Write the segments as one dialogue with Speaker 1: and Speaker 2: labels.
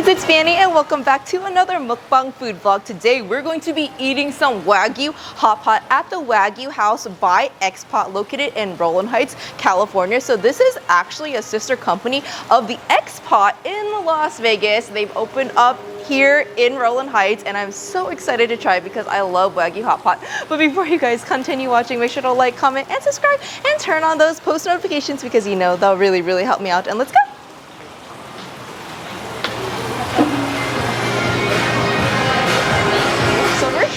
Speaker 1: guys, it's Vanny and welcome back to another mukbang food vlog. Today we're going to be eating some Wagyu hot pot at the Wagyu House by HOTPOT located in Rowland Heights, California. So this is actually a sister company of the HOTPOT in Las Vegas. They've opened up here in Rowland Heights and I'm so excited to try it because I love Wagyu hot pot. But before you guys continue watching, make sure to like, comment, and subscribe and turn on those post notifications because you know they'll really help me out. And let's go!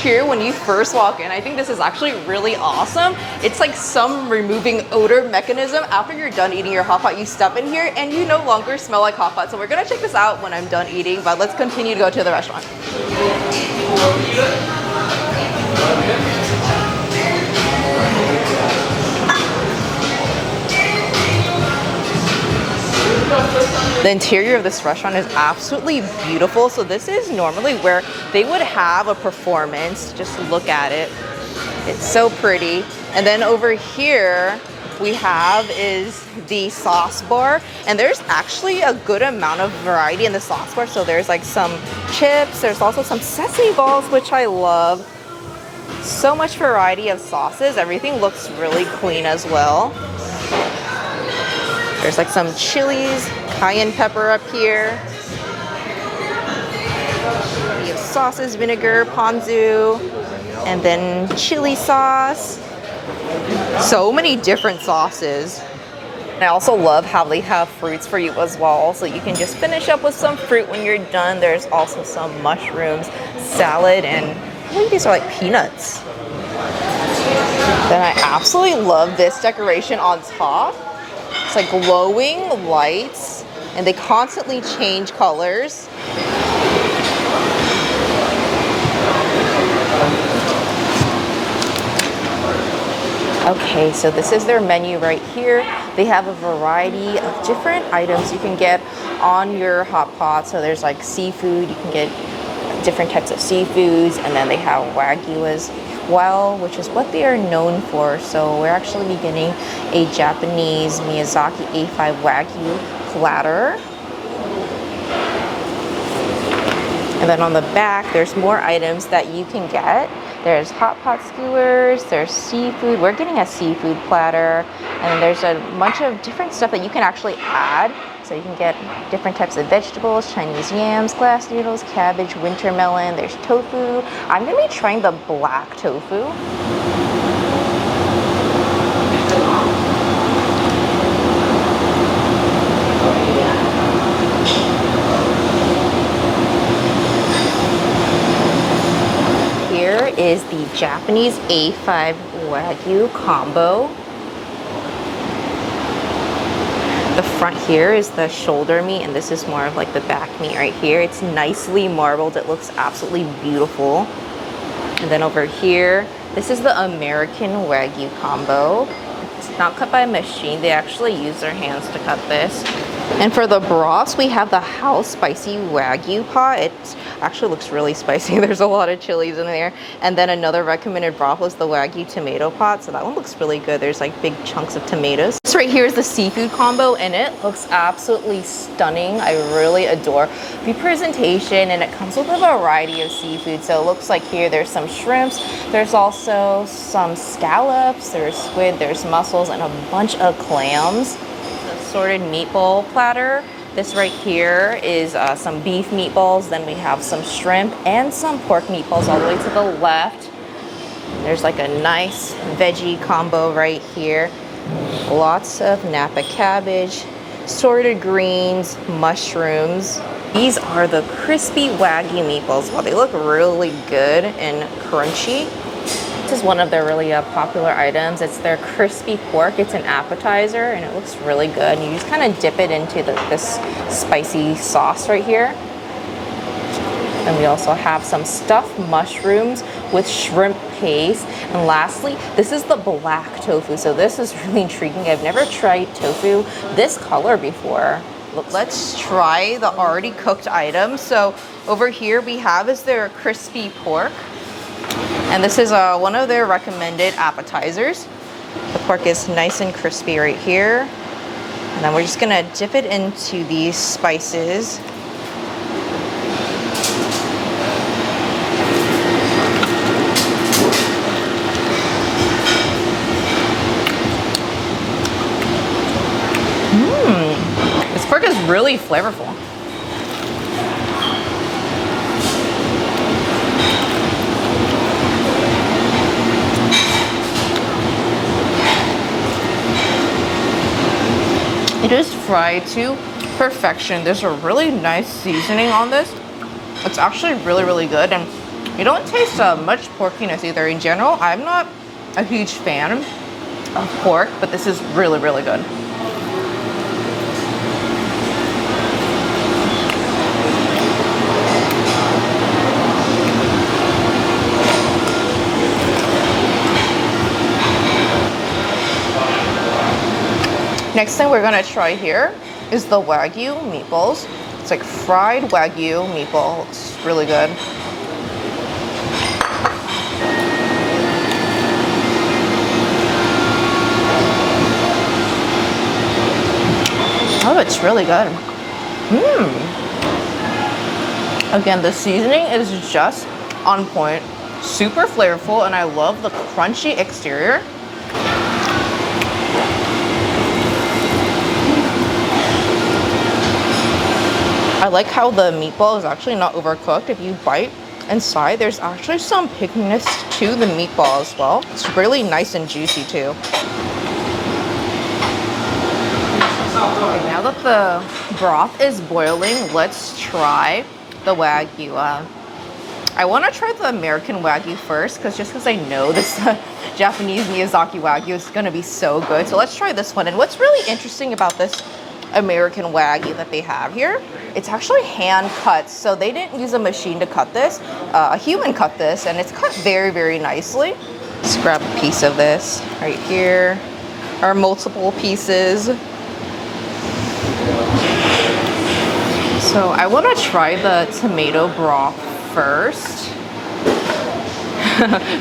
Speaker 1: Here when you first walk in, I think this is actually really awesome. It's like some removing odor mechanism. After you're done eating your hot pot, you step in here and you no longer smell like hot pot. So we're gonna check this out when I'm done eating, but let's continue to go to the restaurant. The interior of this restaurant is absolutely beautiful. So this is normally where they would have a performance. Just look at it. It's so pretty. And then over here we have is the sauce bar. And there's actually a good amount of variety in the sauce bar. So there's like some chips. There's also some sesame balls, which I love. So much variety of sauces. Everything looks really clean as well. There's like some chilies, cayenne pepper up here. We have sauces, vinegar, ponzu, and then chili sauce. So many different sauces. I also love how they have fruits for you as well. So you can just finish up with some fruit when you're done. There's also some mushrooms, salad, and I think these are like peanuts. Then I absolutely love this decoration on top. It's like glowing lights and they constantly change colors. Okay, so this is their menu right here. They have a variety of different items you can get on your hot pot. So there's like seafood, you can get different types of seafoods, and then they have Wagyu as well, which is what they are known for. So we're actually getting a Japanese Miyazaki A5 Wagyu platter. And then on the back, there's more items that you can get. There's hot pot skewers, there's seafood. We're getting a seafood platter. And there's a bunch of different stuff that you can actually add. So you can get different types of vegetables, Chinese yams, glass noodles, cabbage, winter melon. There's tofu. I'm gonna be trying the black tofu. Here is the Japanese A5 Wagyu combo. The front here is the shoulder meat, and this is more of like the back meat right here. It's nicely marbled. It looks absolutely beautiful. And then over here, this is the American Wagyu combo. It's not cut by a machine. They actually use their hands to cut this. And for the broths, we have the house spicy Wagyu pot. It actually looks really spicy. There's a lot of chilies in there. And then another recommended broth was the Wagyu tomato pot. So that one looks really good. There's like big chunks of tomatoes. This right here is the seafood combo and it looks absolutely stunning. I really adore the presentation and it comes with a variety of seafood. So it looks like here there's some shrimps. There's also some scallops. There's squid, there's mussels, and a bunch of clams. Assorted meatball platter. This right here is some beef meatballs. Then we have some shrimp and some pork meatballs all the way to the left. There's like a nice veggie combo right here. Lots of Napa cabbage, assorted greens, mushrooms. These are the crispy Wagyu meatballs. Wow, they look really good and crunchy. This is one of their really popular items. It's their crispy pork. It's an appetizer and it looks really good. You just kind of dip it into this spicy sauce right here. And we also have some stuffed mushrooms with shrimp paste. And lastly, this is the black tofu. So this is really intriguing. I've never tried tofu this color before. Let's try the already cooked items. So over here we have is their crispy pork. And this is one of their recommended appetizers. The pork is nice and crispy right here. And then we're just gonna dip it into these spices. really flavorful. It is fried to perfection. There's a really nice seasoning on this. It's actually really, really good. And you don't taste much porkiness either. In general, I'm not a huge fan of pork, but this is really, really good. Next thing we're gonna try here is the Wagyu meatballs. It's like fried Wagyu meatball. It's really good. Oh, it's really good. Again, the seasoning is just on point. Super flavorful, and I love the crunchy exterior. I like how the meatball is actually not overcooked. If you bite inside, there's actually some pickiness to the meatball as well. It's really nice and juicy too. Okay, now that the broth is boiling, let's try the Wagyu. I want to try the American Wagyu first, just because I know this Japanese Miyazaki Wagyu is going to be so good. So let's try this one. And what's really interesting about this American Wagyu that they have here, it's actually hand cut. So they didn't use a machine to cut this. A human cut this, and it's cut very, very nicely. Let's grab a piece of this right here, or multiple pieces. So I want to try the tomato broth first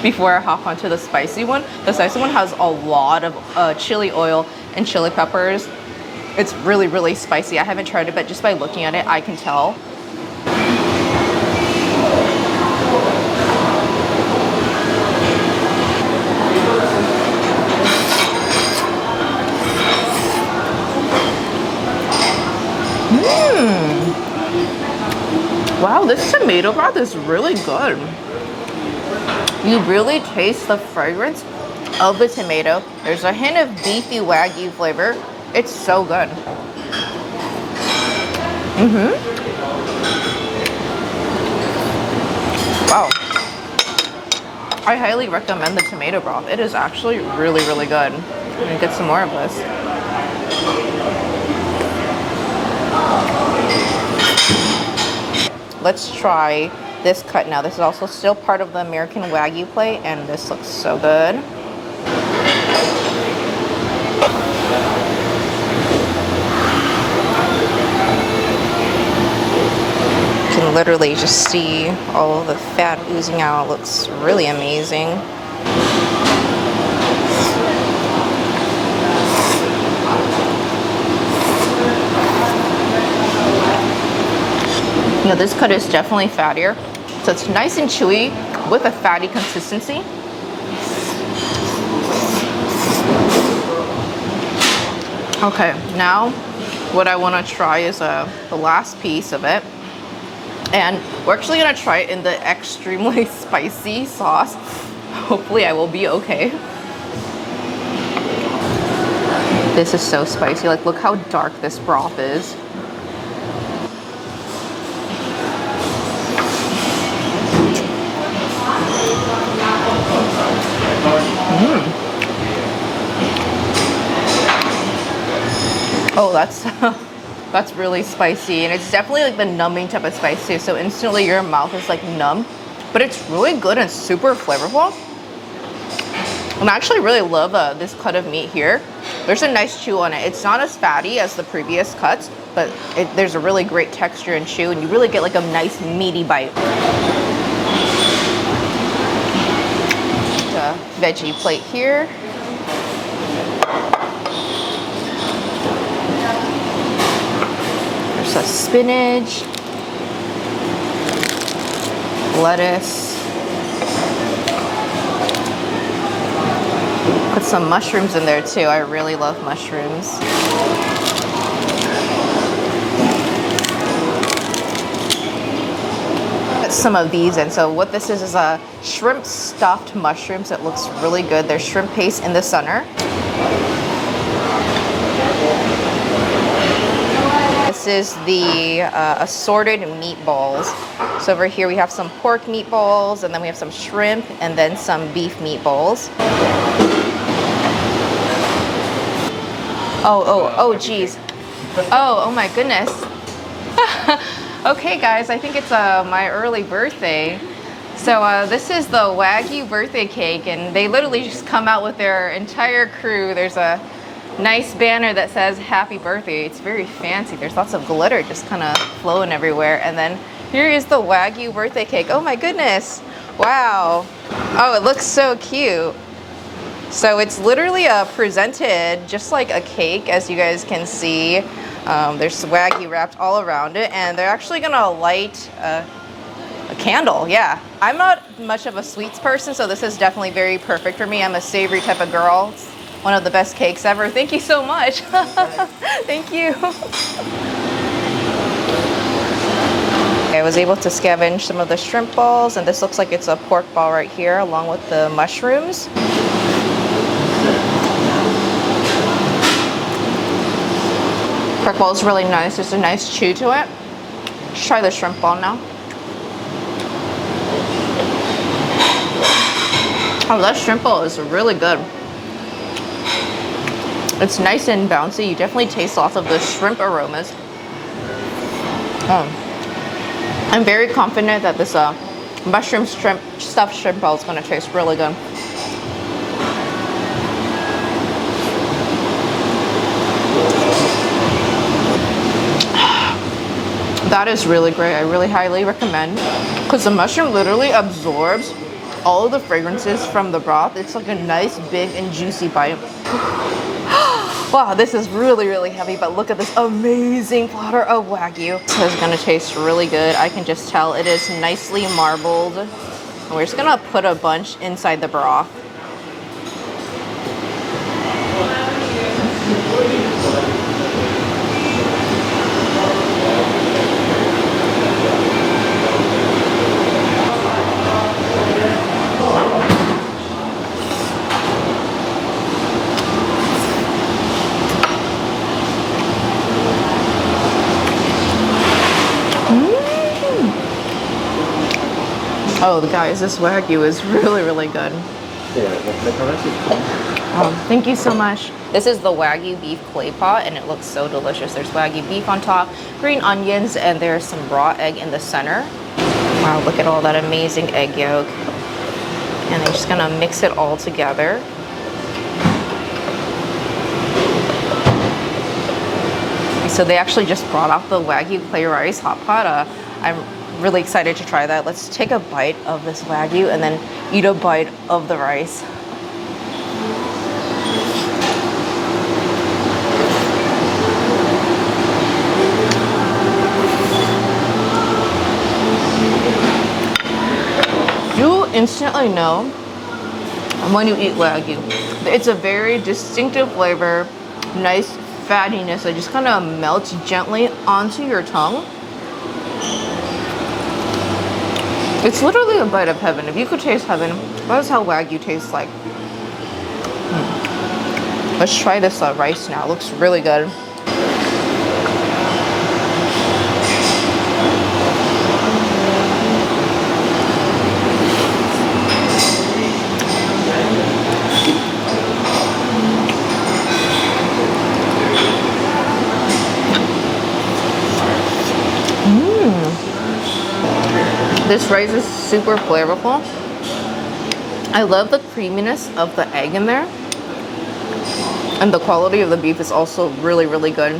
Speaker 1: before I hop onto the spicy one. The spicy one has a lot of chili oil and chili peppers. It's really, really spicy. I haven't tried it, but just by looking at it, I can tell. Wow, this tomato broth is really good. You really taste the fragrance of the tomato. There's a hint of beefy Wagyu flavor. It's so good. Wow. I highly recommend the tomato broth. It is actually really, really good. I'm gonna get some more of this. Let's try this cut now. This is also still part of the American Wagyu plate, and this looks so good. You can literally just see all of the fat oozing out. It looks really amazing. Yeah, this cut is definitely fattier. So it's nice and chewy with a fatty consistency. Okay, now what I want to try is the last piece of it. And we're actually going to try it in the extremely spicy sauce. Hopefully I will be okay. This is so spicy. Like, look how dark this broth is. Oh, that's really spicy, and it's definitely like the numbing type of spice too. So instantly your mouth is like numb, but it's really good and super flavorful. And I actually really love this cut of meat here. There's a nice chew on it. It's not as fatty as the previous cuts, but there's a really great texture and chew, and you really get like a nice meaty bite. The veggie plate here. There's a spinach, lettuce. Put some mushrooms in there too. I really love mushrooms. some of these in. So what this is a shrimp stuffed mushrooms. It looks really good. There's shrimp paste in the center. This is the assorted meatballs. So over here we have some pork meatballs, and then we have some shrimp, and then some beef meatballs. Oh, geez. Oh my goodness. Okay, guys, I think it's my early birthday. So this is the Wagyu birthday cake, and they literally just come out with their entire crew. There's a nice banner that says happy birthday. It's very fancy. There's lots of glitter just kind of flowing everywhere. And then here is the Wagyu birthday cake. Oh my goodness. Wow. Oh, it looks so cute. So it's literally presented just like a cake, as you guys can see. There's Wagyu wrapped all around it, and they're actually gonna light a candle. Yeah, I'm not much of a sweets person, so this is definitely very perfect for me. I'm a savory type of girl. It's one of the best cakes ever. Thank you so much. Thank you. I was able to scavenge some of the shrimp balls, and this looks like it's a pork ball right here along with the mushrooms. Pork ball is really nice. There's a nice chew to it. Let's try the shrimp ball now. Oh, that shrimp ball is really good. It's nice and bouncy. You definitely taste lots of the shrimp aromas. I'm very confident that this mushroom shrimp stuffed shrimp ball is going to taste really good. That is really great. I really highly recommend, because the mushroom literally absorbs all of the fragrances from the broth. It's like a nice, big, and juicy bite. Wow, this is really, really heavy, but look at this amazing platter of Wagyu. This is gonna taste really good. I can just tell it is nicely marbled. And we're just gonna put a bunch inside the broth. Oh, guys, this Wagyu is really, really good. Thank you so much. This is the Wagyu beef clay pot, and it looks so delicious. There's Wagyu beef on top, green onions, and there's some raw egg in the center. Wow, look at all that amazing egg yolk. And I'm just gonna mix it all together. So they actually just brought out the Wagyu clay rice hot pot. I'm really excited to try that. Let's take a bite of this Wagyu and then eat a bite of the rice. You instantly know when you eat Wagyu. It's a very distinctive flavor, nice fattiness that just kind of melts gently onto your tongue. It's literally a bite of heaven. If you could taste heaven, that is how Wagyu tastes like. Let's try this rice now. It looks really good. This rice is super flavorful. I love the creaminess of the egg in there. And the quality of the beef is also really, really good.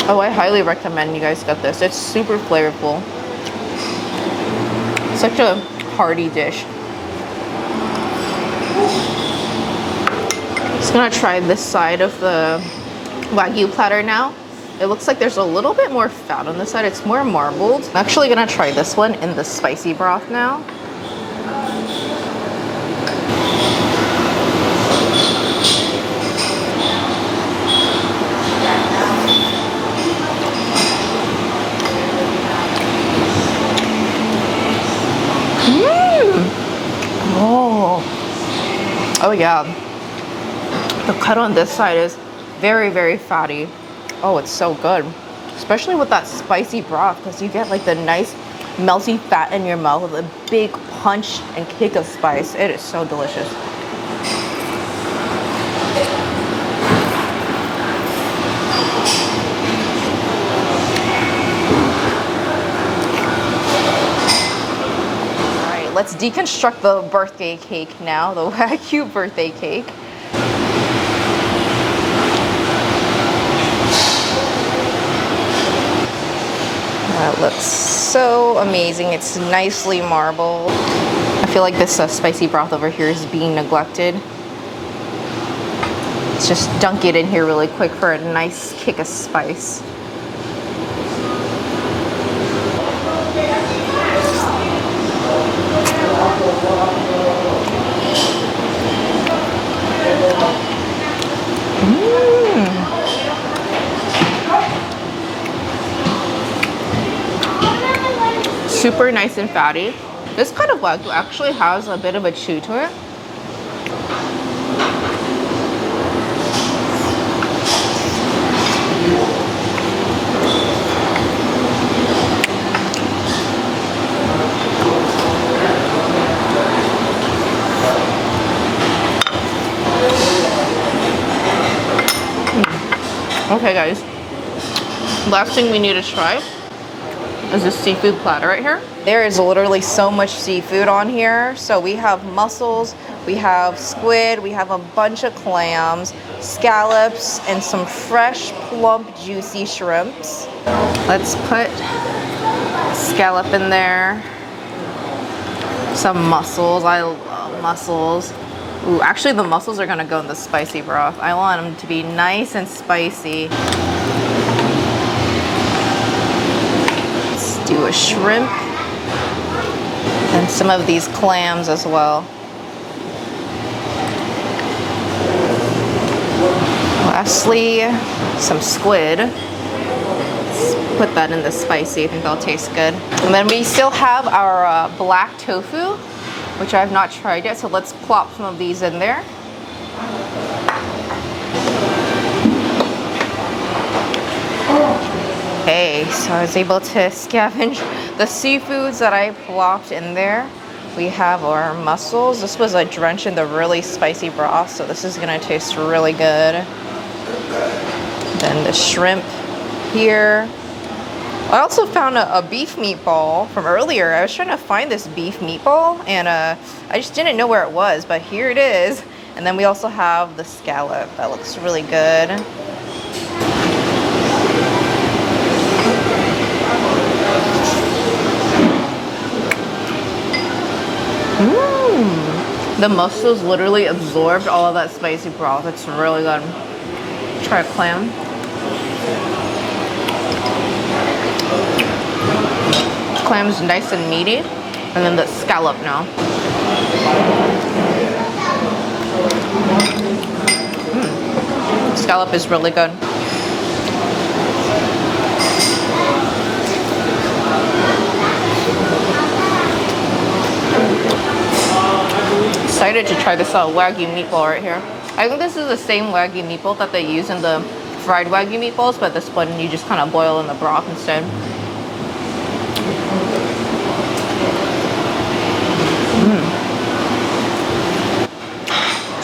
Speaker 1: Oh, I highly recommend you guys get this. It's super flavorful. Such a hearty dish. Just gonna try this side of the Wagyu platter now. It looks like there's a little bit more fat on this side. It's more marbled. I'm actually gonna try this one in the spicy broth now. yeah. The cut on this side is very, very fatty. Oh, it's so good. Especially with that spicy broth, because you get like the nice melty fat in your mouth with a big punch and kick of spice. It is so delicious. Let's deconstruct the birthday cake now, the Wagyu birthday cake. That looks so amazing. It's nicely marbled. I feel like this spicy broth over here is being neglected. Let's just dunk it in here really quick for a nice kick of spice. Super nice and fatty. This kind of Wagyu actually has a bit of a chew to it. Okay guys, last thing we need to try is this seafood platter right here. There is literally so much seafood on here. So we have mussels, we have squid, we have a bunch of clams, scallops, and some fresh, plump, juicy shrimps. Let's put scallop in there. Some mussels. I love mussels. Ooh, actually the mussels are gonna go in the spicy broth. I want them to be nice and spicy. Let's do a shrimp. And some of these clams as well. Lastly, some squid. Let's put that in the spicy. I think that'll taste good. And then we still have our black tofu, which I have not tried yet, so let's plop some of these in there. Okay, so I was able to scavenge the seafoods that I plopped in there. We have our mussels. This was a drench in the really spicy broth, so this is gonna taste really good. Then the shrimp here. I also found a beef meatball from earlier. I was trying to find this beef meatball and I just didn't know where it was, but here it is. And then we also have the scallop. That looks really good. The mussels literally absorbed all of that spicy broth. It's really good. Try a clam. Clam's nice and meaty, and then the scallop now. Scallop is really good. Excited to try this Wagyu meatball right here. I think this is the same Wagyu meatball that they use in the fried Wagyu meatballs, but this one you just kind of boil in the broth instead.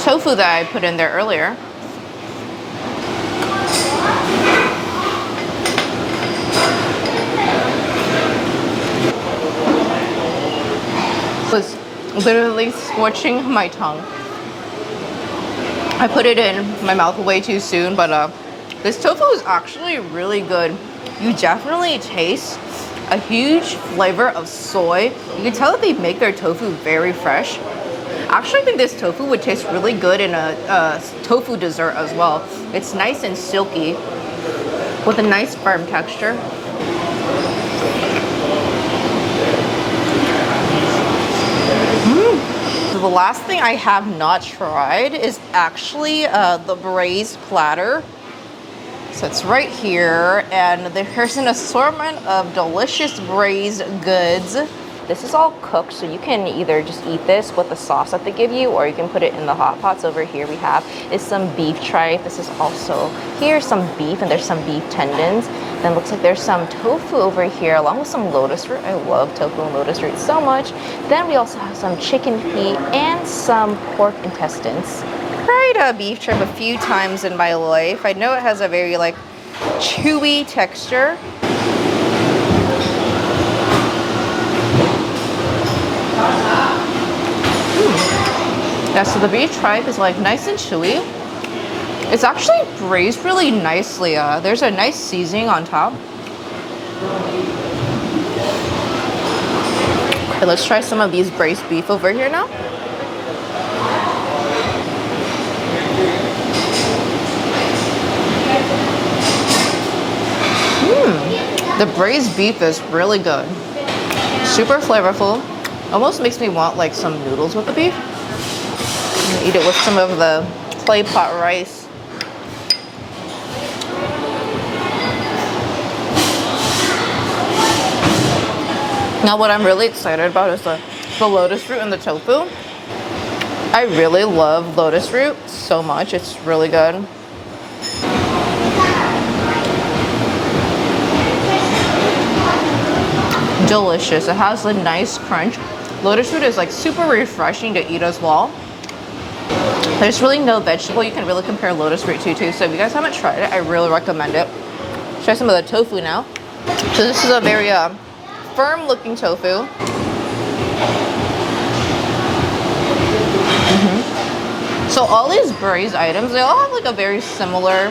Speaker 1: Tofu that I put in there earlier. Was literally scorching my tongue. I put it in my mouth way too soon, but this tofu is actually really good. You definitely taste a huge flavor of soy. You can tell that they make their tofu very fresh. I actually think this tofu would taste really good in a tofu dessert as well. It's nice and silky with a nice firm texture. So the last thing I have not tried is actually the braised platter. So it's right here, and there's an assortment of delicious braised goods. this is all cooked, so you can either just eat this with the sauce that they give you, or you can put it in the hot pots. Over here we have is some beef tripe. This is also, here's some beef, and there's some beef tendons. Then looks like there's some tofu over here, along with some lotus root. I love tofu and lotus root so much. Then we also have some chicken feet and some pork intestines. Tried a beef tripe a few times in my life. I know it has a very like chewy texture. Yeah, so the beef tripe is like nice and chewy. It's actually braised really nicely. There's a nice seasoning on top. Okay, let's try some of these braised beef over here now. The braised beef is really good. Super flavorful. Almost makes me want like some noodles with the beef. I'm gonna eat it with some of the clay pot rice. Now what I'm really excited about is the lotus root and the tofu. I really love lotus root so much. It's really good. Delicious. It has a nice crunch. Lotus root is like super refreshing to eat as well. There's really no vegetable you can really compare lotus root to, so if you guys haven't tried it, I really recommend it. Try some of the tofu now. So this is a very firm looking tofu. So all these braised items, they all have like a very similar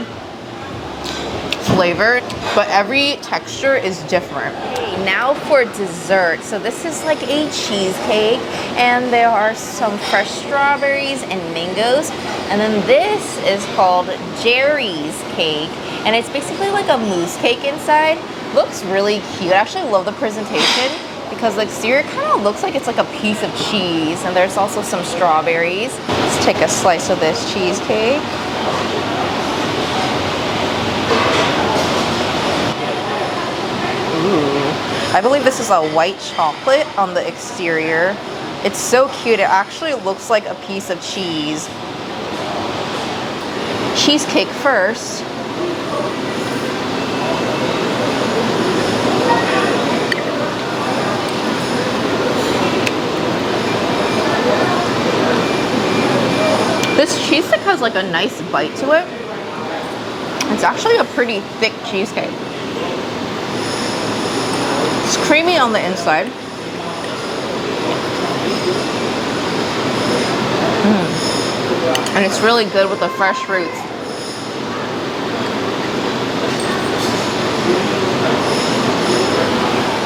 Speaker 1: flavor, but every texture is different. Okay, now for dessert. So this is like a cheesecake, and there are some fresh strawberries and mangoes. And then this is called Jerry's cake, and it's basically like a mousse cake inside. Looks really cute. I actually love the presentation because the exterior kind of looks like it's like a piece of cheese, and there's also some strawberries. Let's take a slice of this cheesecake. Ooh. I believe this is a white chocolate on the exterior. It's so cute. It actually looks like a piece of cheese. Cheesecake first. This cheesecake has like a nice bite to it. It's actually a pretty thick cheesecake. It's creamy on the inside. And it's really good with the fresh fruits.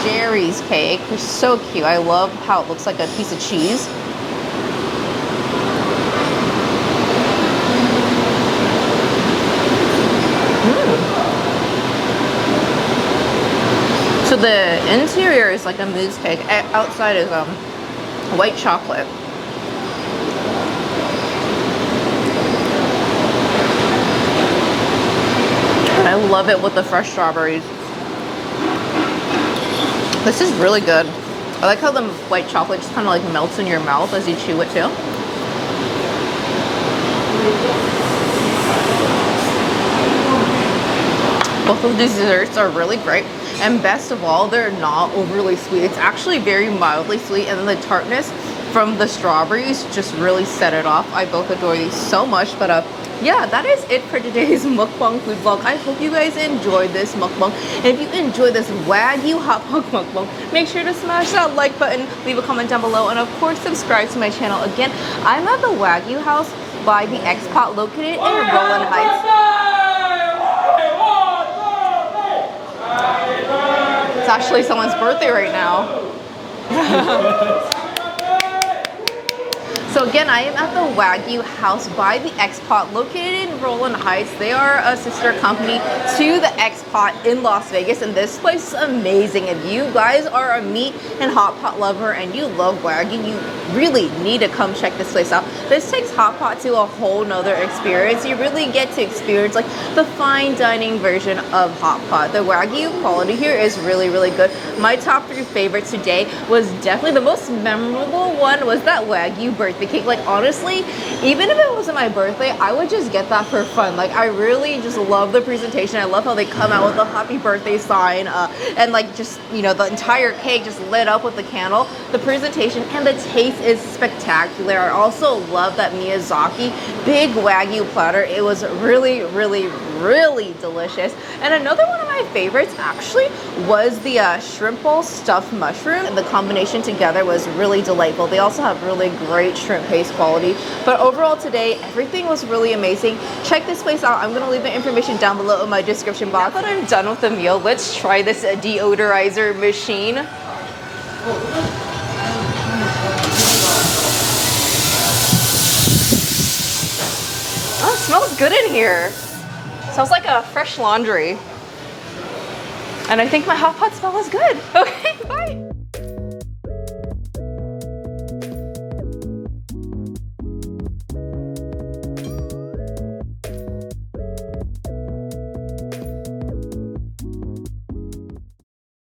Speaker 1: Jerry's cake, they're so cute. I love how it looks like a piece of cheese. So the interior is like a mousse cake. Outside is white chocolate. I love it with the fresh strawberries. This is really good. I like how the white chocolate just kind of like melts in your mouth as you chew it too. Both of these desserts are really great. And best of all, they're not overly sweet. It's actually very mildly sweet, and then the tartness from the strawberries just really set it off. I both adore these so much. But yeah, that is it for today's mukbang food vlog. I hope you guys enjoyed this mukbang. And if you enjoyed this Wagyu hot pot mukbang, make sure to smash that like button, leave a comment down below, and of course subscribe to my channel. Again, I'm at the Wagyu House by the X-Pot located in Rowland Heights. It's actually someone's birthday right now. So again, I am at the Wagyu House by the X-Pot located in Rowland Heights. They are a sister company to the X-Pot in Las Vegas, and this place is amazing. If you guys are a meat and hot pot lover and you love Wagyu, you really need to come check this place out. This takes hot pot to a whole nother experience. You really get to experience like the fine dining version of hot pot. The Wagyu quality here is really, really good. My top 3 favorites today was definitely the most memorable one was that Wagyu birthday cake. Like honestly, even if it wasn't my birthday, I would just get that for fun. Like I really just love the presentation. I love how they come out with the happy birthday sign and like just, you know, the entire cake just lit up with the candle. The presentation and the taste is spectacular. I also love that Miyazaki big Wagyu platter. It was really, really, really delicious. And another one of my favorites actually was the shrimp bowl stuffed mushroom. And the combination together was really delightful. They also have really great shrimp paste quality. But overall today, everything was really amazing. Check this place out. I'm gonna leave the information down below in my description box. Now that I'm done with the meal, let's try this deodorizer machine. Oh, it smells good in here. Smells like a fresh laundry. And I think my hot pot smell is good. Okay, bye.